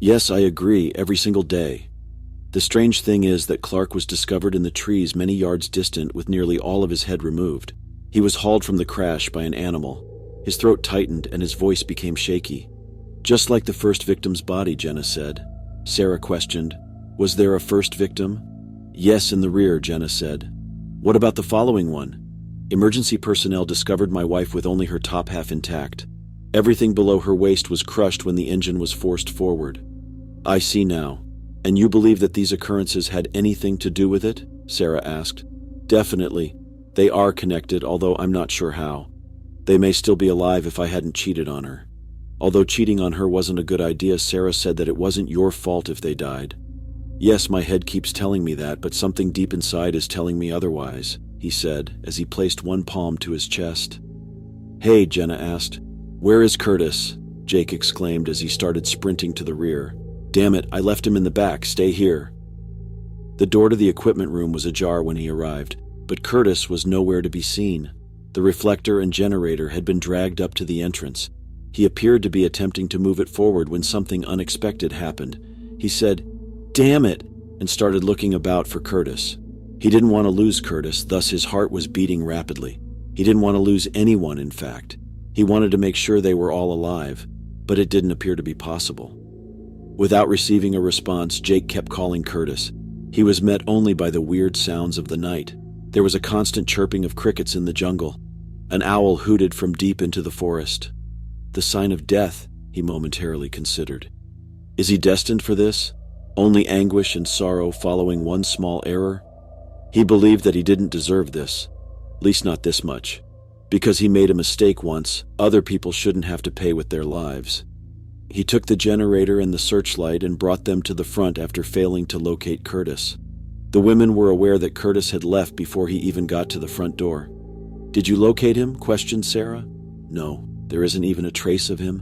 Yes, I agree, every single day. The strange thing is that Clark was discovered in the trees many yards distant with nearly all of his head removed. He was hauled from the crash by an animal. His throat tightened and his voice became shaky. Just like the first victim's body, Jenna said. Sarah questioned, "Was there a first victim?" "Yes, in the rear," Jenna said. "What about the following one?" "Emergency personnel discovered my wife with only her top half intact. Everything below her waist was crushed when the engine was forced forward." "I see now. And you believe that these occurrences had anything to do with it?" Sarah asked. "Definitely. They are connected, although I'm not sure how. They may still be alive if I hadn't cheated on her." Although cheating on her wasn't a good idea, Sarah said that it wasn't your fault if they died. "Yes, my head keeps telling me that, but something deep inside is telling me otherwise," he said, as he placed one palm to his chest. "Hey," Jenna asked. "Where is Curtis?" Jake exclaimed as he started sprinting to the rear. "Damn it, I left him in the back. Stay here." The door to the equipment room was ajar when he arrived, but Curtis was nowhere to be seen. The reflector and generator had been dragged up to the entrance. He appeared to be attempting to move it forward when something unexpected happened. He said, "Damn it," and started looking about for Curtis. He didn't want to lose Curtis, thus his heart was beating rapidly. He didn't want to lose anyone, in fact. He wanted to make sure they were all alive, but it didn't appear to be possible. Without receiving a response, Jake kept calling Curtis. He was met only by the weird sounds of the night. There was a constant chirping of crickets in the jungle. An owl hooted from deep into the forest. The sign of death, he momentarily considered. Is he destined for this? Only anguish and sorrow following one small error? He believed that he didn't deserve this, at least not this much. Because he made a mistake once, other people shouldn't have to pay with their lives. He took the generator and the searchlight and brought them to the front after failing to locate Curtis. The women were aware that Curtis had left before he even got to the front door. "Did you locate him?" questioned Sarah. "No, there isn't even a trace of him."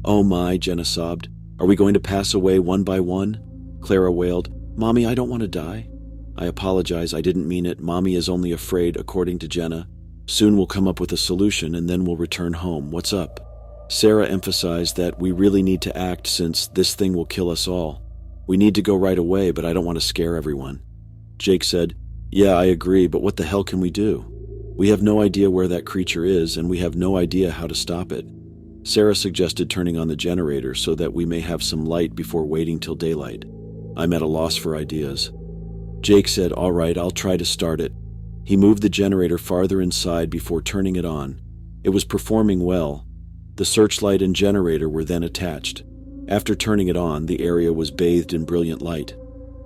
"Oh my," Jenna sobbed. "Are we going to pass away one by one?" Clara wailed, "Mommy, I don't want to die." "I apologize, I didn't mean it. Mommy is only afraid," according to Jenna. "Soon we'll come up with a solution and then we'll return home. What's up?" Sarah emphasized that we really need to act since this thing will kill us all. "We need to go right away, but I don't want to scare everyone." Jake said, "Yeah, I agree, but what the hell can we do? We have no idea where that creature is, and we have no idea how to stop it." Sarah suggested turning on the generator so that we may have some light before waiting till daylight. I'm at a loss for ideas. Jake said, "All right, I'll try to start it." He moved the generator farther inside before turning it on. It was performing well. The searchlight and generator were then attached. After turning it on, the area was bathed in brilliant light.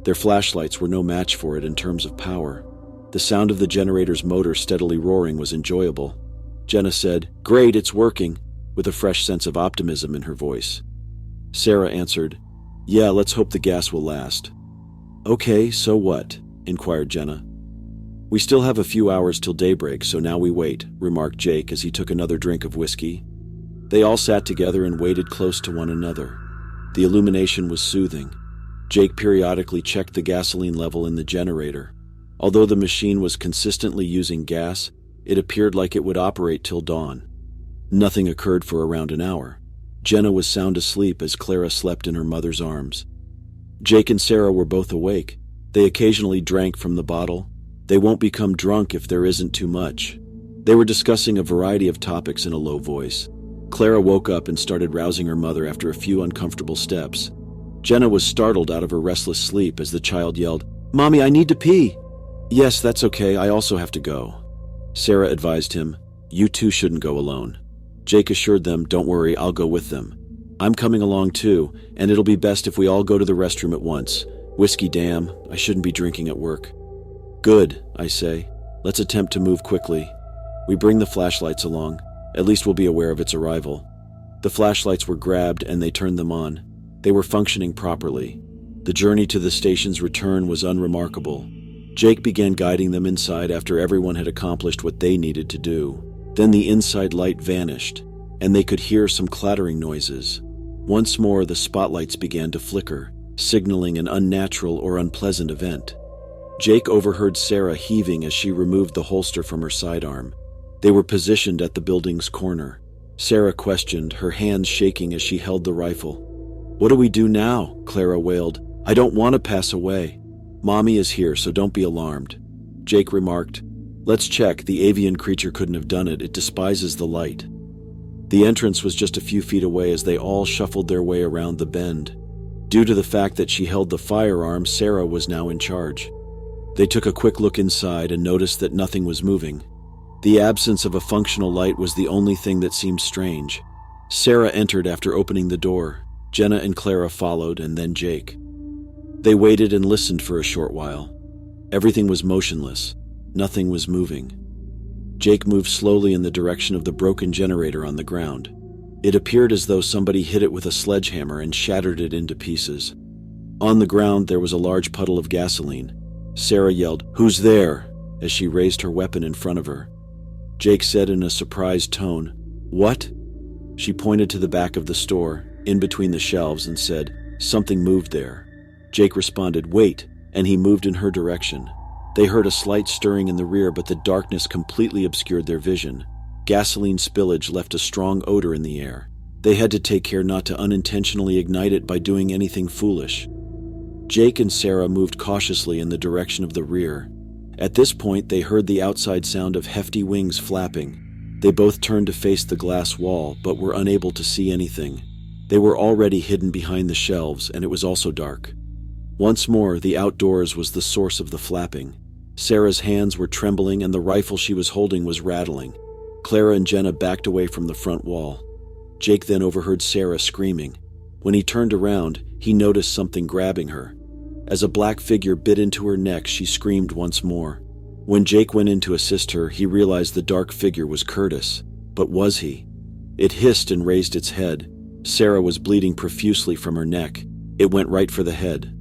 Their flashlights were no match for it in terms of power. The sound of the generator's motor steadily roaring was enjoyable. Jenna said, "Great, it's working," with a fresh sense of optimism in her voice. Sarah answered, "Yeah, let's hope the gas will last." "Okay, so what?" inquired Jenna. "We still have a few hours till daybreak, so now we wait," remarked Jake as he took another drink of whiskey. They all sat together and waited close to one another. The illumination was soothing. Jake periodically checked the gasoline level in the generator. Although the machine was consistently using gas, it appeared like it would operate till dawn. Nothing occurred for around an hour. Jenna was sound asleep as Clara slept in her mother's arms. Jake and Sarah were both awake. They occasionally drank from the bottle. They won't become drunk if there isn't too much. They were discussing a variety of topics in a low voice. Clara woke up and started rousing her mother after a few uncomfortable steps. Jenna was startled out of her restless sleep as the child yelled, "Mommy, I need to pee." "Yes, that's okay, I also have to go." Sarah advised him, "You two shouldn't go alone." Jake assured them, "Don't worry, I'll go with them. I'm coming along too, and it'll be best if we all go to the restroom at once. Whiskey, damn, I shouldn't be drinking at work." "Good," I say. "Let's attempt to move quickly. We bring the flashlights along. At least we'll be aware of its arrival." The flashlights were grabbed and they turned them on. They were functioning properly. The journey to the station's return was unremarkable. Jake began guiding them inside after everyone had accomplished what they needed to do. Then the inside light vanished, and they could hear some clattering noises. Once more, the spotlights began to flicker, signaling an unnatural or unpleasant event. Jake overheard Sarah heaving as she removed the holster from her sidearm. They were positioned at the building's corner. Sarah questioned, her hands shaking as she held the rifle. "What do we do now?" Clara wailed. "I don't want to pass away." "Mommy is here, so don't be alarmed," Jake remarked. "Let's check. The avian creature couldn't have done it. It despises the light." The entrance was just a few feet away as they all shuffled their way around the bend. Due to the fact that she held the firearm, Sarah was now in charge. They took a quick look inside and noticed that nothing was moving. The absence of a functional light was the only thing that seemed strange. Sarah entered after opening the door. Jenna and Clara followed, and then Jake. They waited and listened for a short while. Everything was motionless. Nothing was moving. Jake moved slowly in the direction of the broken generator on the ground. It appeared as though somebody hit it with a sledgehammer and shattered it into pieces. On the ground, there was a large puddle of gasoline. Sarah yelled, "Who's there?" as she raised her weapon in front of her. Jake said in a surprised tone, "What?" She pointed to the back of the store, in between the shelves, and said, "Something moved there." Jake responded, "Wait," and he moved in her direction. They heard a slight stirring in the rear, but the darkness completely obscured their vision. Gasoline spillage left a strong odor in the air. They had to take care not to unintentionally ignite it by doing anything foolish. Jake and Sarah moved cautiously in the direction of the rear. At this point, they heard the outside sound of hefty wings flapping. They both turned to face the glass wall, but were unable to see anything. They were already hidden behind the shelves, and it was also dark. Once more, the outdoors was the source of the flapping. Sarah's hands were trembling, and the rifle she was holding was rattling. Clara and Jenna backed away from the front wall. Jake then overheard Sarah screaming. When he turned around, he noticed something grabbing her. As a black figure bit into her neck, she screamed once more. When Jake went in to assist her, he realized the dark figure was Curtis. But was he? It hissed and raised its head. Sarah was bleeding profusely from her neck. It went right for the head.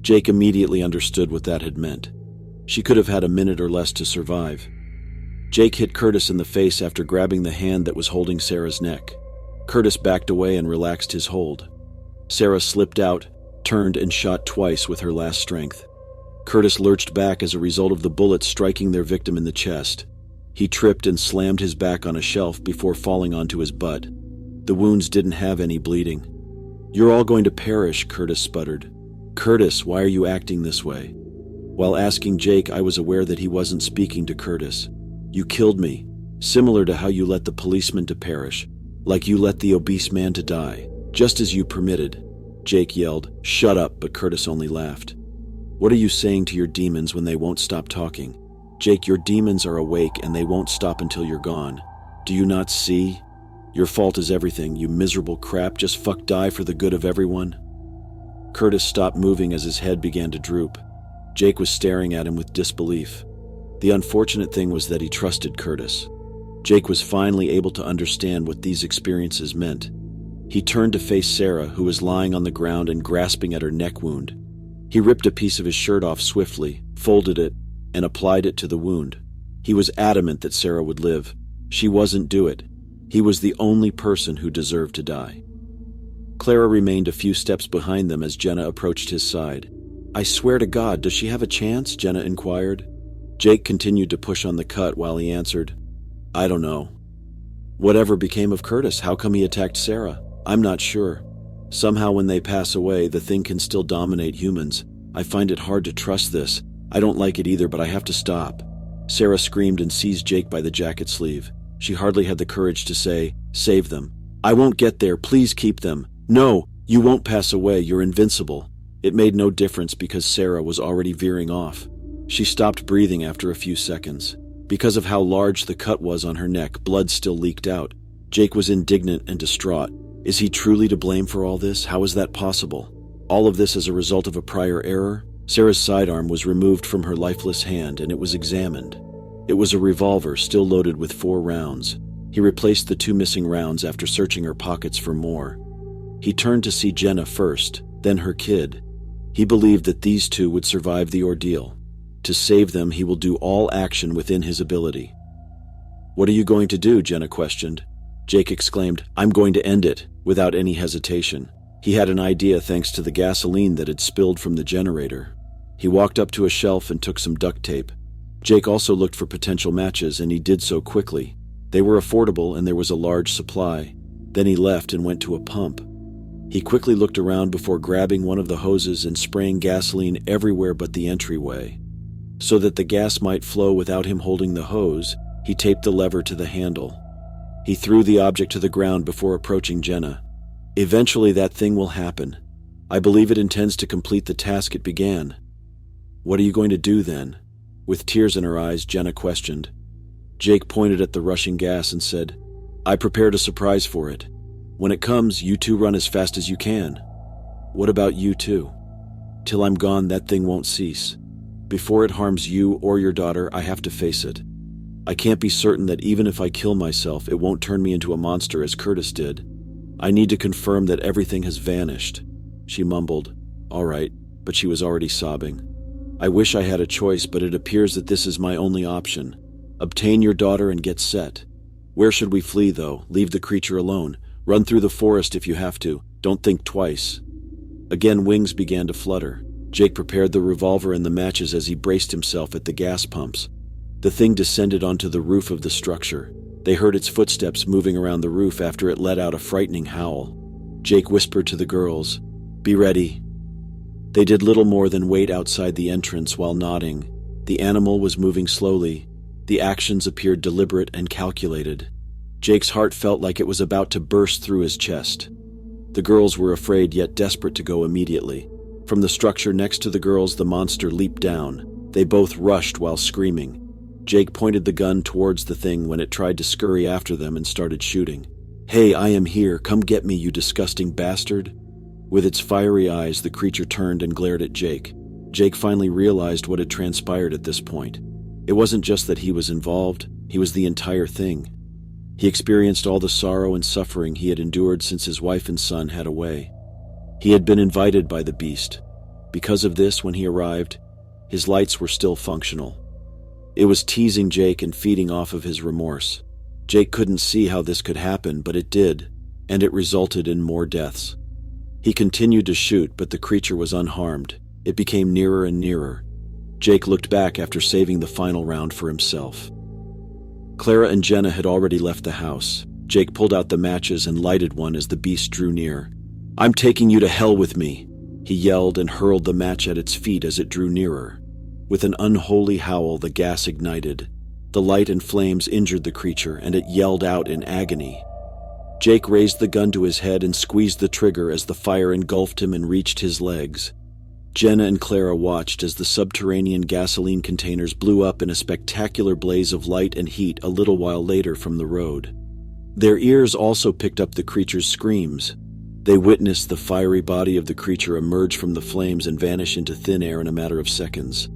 Jake immediately understood what that had meant. She could have had a minute or less to survive. Jake hit Curtis in the face after grabbing the hand that was holding Sarah's neck. Curtis backed away and relaxed his hold. Sarah slipped out, turned, and shot twice with her last strength. Curtis lurched back as a result of the bullet striking their victim in the chest. He tripped and slammed his back on a shelf before falling onto his butt. The wounds didn't have any bleeding. "You're all going to perish," Curtis sputtered. "Curtis, why are you acting this way?" While asking Jake, I was aware that he wasn't speaking to Curtis. "You killed me, similar to how you let the policeman to perish, like you let the obese man to die, just as you permitted." Jake yelled, "Shut up," but Curtis only laughed. "What are you saying to your demons when they won't stop talking?" "Jake, your demons are awake and they won't stop until you're gone. Do you not see? Your fault is everything, you miserable crap. Just fuck die for the good of everyone." Curtis stopped moving as his head began to droop. Jake was staring at him with disbelief. The unfortunate thing was that he trusted Curtis. Jake was finally able to understand what these experiences meant. He turned to face Sarah, who was lying on the ground and grasping at her neck wound. He ripped a piece of his shirt off swiftly, folded it, and applied it to the wound. He was adamant that Sarah would live. She wasn't do it. He was the only person who deserved to die. Clara remained a few steps behind them as Jenna approached his side. "I swear to God, does she have a chance?" Jenna inquired. Jake continued to push on the cut while he answered, "I don't know. Whatever became of Curtis? How come he attacked Sarah? I'm not sure. Somehow when they pass away, the thing can still dominate humans. I find it hard to trust this. I don't like it either, but I have to stop." Sarah screamed and seized Jake by the jacket sleeve. She hardly had the courage to say, "Save them." "I won't get there. Please keep them." "No, you won't pass away. You're invincible." It made no difference because Sarah was already veering off. She stopped breathing after a few seconds. Because of how large the cut was on her neck, blood still leaked out. Jake was indignant and distraught. Is he truly to blame for all this? How is that possible? All of this as a result of a prior error? Sarah's sidearm was removed from her lifeless hand and it was examined. It was a revolver still loaded with 4 rounds. He replaced the 2 missing rounds after searching her pockets for more. He turned to see Jenna first, then her kid. He believed that these 2 would survive the ordeal. To save them, he will do all action within his ability. "What are you going to do?" Jenna questioned. Jake exclaimed, "I'm going to end it," without any hesitation. He had an idea thanks to the gasoline that had spilled from the generator. He walked up to a shelf and took some duct tape. Jake also looked for potential matches, and he did so quickly. They were affordable and there was a large supply. Then he left and went to a pump. He quickly looked around before grabbing one of the hoses and spraying gasoline everywhere but the entryway. So that the gas might flow without him holding the hose, he taped the lever to the handle. He threw the object to the ground before approaching Jenna. Eventually that thing will happen. I believe it intends to complete the task it began. What are you going to do then? With tears in her eyes, Jenna questioned. Jake pointed at the rushing gas and said, I prepared a surprise for it. When it comes, you two run as fast as you can. What about you two? Till I'm gone, that thing won't cease. Before it harms you or your daughter, I have to face it. I can't be certain that even if I kill myself, it won't turn me into a monster as Curtis did. I need to confirm that everything has vanished. She mumbled, all right, but she was already sobbing. I wish I had a choice, but it appears that this is my only option. Obtain your daughter and get set. Where should we flee, though? Leave the creature alone. Run through the forest if you have to. Don't think twice. Again, wings began to flutter. Jake prepared the revolver and the matches as he braced himself at the gas pumps. The thing descended onto the roof of the structure. They heard its footsteps moving around the roof after it let out a frightening howl. Jake whispered to the girls, Be ready. They did little more than wait outside the entrance while nodding. The animal was moving slowly. The actions appeared deliberate and calculated. Jake's heart felt like it was about to burst through his chest. The girls were afraid yet desperate to go immediately. From the structure next to the girls, the monster leaped down. They both rushed while screaming. Jake pointed the gun towards the thing when it tried to scurry after them and started shooting. Hey, I am here. Come get me, you disgusting bastard. With its fiery eyes, the creature turned and glared at Jake. Jake finally realized what had transpired at this point. It wasn't just that he was involved, he was the entire thing. He experienced all the sorrow and suffering he had endured since his wife and son had away. He had been invited by the beast. Because of this, when he arrived, his lights were still functional. It was teasing Jake and feeding off of his remorse. Jake couldn't see how this could happen, but it did, and it resulted in more deaths. He continued to shoot, but the creature was unharmed. It became nearer and nearer. Jake looked back after saving the final round for himself. Clara and Jenna had already left the house. Jake pulled out the matches and lighted one as the beast drew near. I'm taking you to hell with me, he yelled and hurled the match at its feet as it drew nearer. With an unholy howl, the gas ignited. The light and flames injured the creature, and it yelled out in agony. Jake raised the gun to his head and squeezed the trigger as the fire engulfed him and reached his legs. Jenna and Clara watched as the subterranean gasoline containers blew up in a spectacular blaze of light and heat a little while later from the road. Their ears also picked up the creature's screams. They witnessed the fiery body of the creature emerge from the flames and vanish into thin air in a matter of seconds.